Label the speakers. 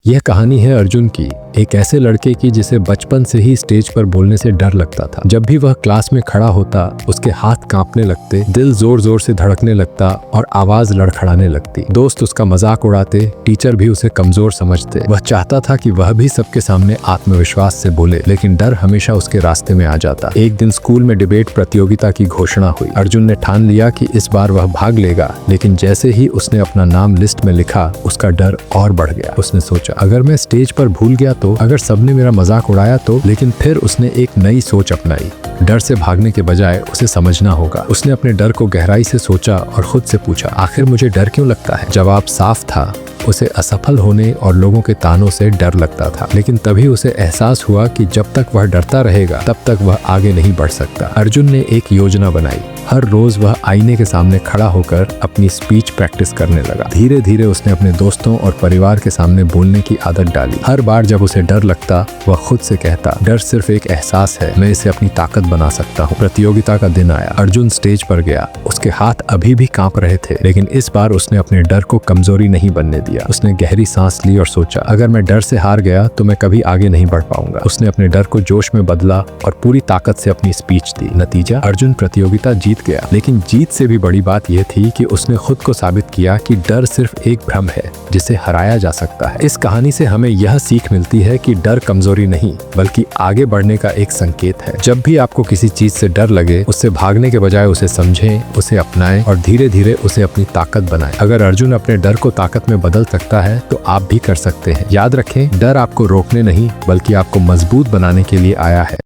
Speaker 1: यह कहानी है अर्जुन की, एक ऐसे लड़के की जिसे बचपन से ही स्टेज पर बोलने से डर लगता था। जब भी वह क्लास में खड़ा होता उसके हाथ कांपने लगते, दिल जोर जोर से धड़कने लगता और आवाज लड़खड़ाने लगती। दोस्त उसका मजाक उड़ाते, टीचर भी उसे कमजोर समझते। वह चाहता था कि वह भी सबके सामने आत्मविश्वास से बोले, लेकिन डर हमेशा उसके रास्ते में आ जाता। एक दिन स्कूल में डिबेट प्रतियोगिता की घोषणा हुई। अर्जुन ने ठान लिया कि इस बार वह भाग लेगा, लेकिन जैसे ही उसने अपना नाम लिस्ट में लिखा उसका डर और बढ़ गया। उसने सोचा, अगर मैं स्टेज पर भूल गया तो, अगर सबने मेरा मजाक उड़ाया तो। लेकिन फिर उसने एक नई सोच अपनाई। डर से भागने के बजाय उसे समझना होगा। उसने अपने डर को गहराई से सोचा और खुद से पूछा, आखिर मुझे डर क्यों लगता है? जवाब साफ था, उसे असफल होने और लोगों के तानों से डर लगता था। लेकिन तभी उसे एहसास हुआ कि जब तक वह डरता रहेगा तब तक वह आगे नहीं बढ़ सकता। अर्जुन ने एक योजना बनाई। हर रोज वह आईने के सामने खड़ा होकर अपनी स्पीच प्रैक्टिस करने लगा। धीरे धीरे उसने अपने दोस्तों और परिवार के सामने बोलने की आदत डाली। हर बार जब उसे डर लगता वह खुद से कहता, डर सिर्फ एक एहसास है, मैं इसे अपनी ताकत बना सकता हूँ। प्रतियोगिता का दिन आया। अर्जुन स्टेज पर गया। उसके हाथ अभी भी कांप रहे थे, लेकिन इस बार उसने अपने डर को कमजोरी नहीं बनने दिया। उसने गहरी सांस ली और सोचा, अगर मैं डर से हार गया तो मैं कभी आगे नहीं बढ़ पाऊंगा। उसने अपने डर को जोश में बदला और पूरी ताकत से अपनी स्पीच दी। नतीजा, अर्जुन प्रतियोगिता जीत गया। लेकिन जीत से भी बड़ी बात यह थी कि उसने खुद को साबित किया कि डर सिर्फ एक भ्रम है जिसे हराया जा सकता है। इस कहानी से हमें यह सीख मिलती है कि डर कमजोरी नहीं बल्कि आगे बढ़ने का एक संकेत है। जब भी आपको किसी चीज से डर लगे, उससे भागने के बजाय उसे समझें, उसे अपनाएं और धीरे धीरे उसे अपनी ताकत बनाएं। अगर अर्जुन अपने डर को ताकत में बदल सकता है तो आप भी कर सकते हैं। याद रखें, डर आपको रोकने नहीं बल्कि आपको मजबूत बनाने के लिए आया है।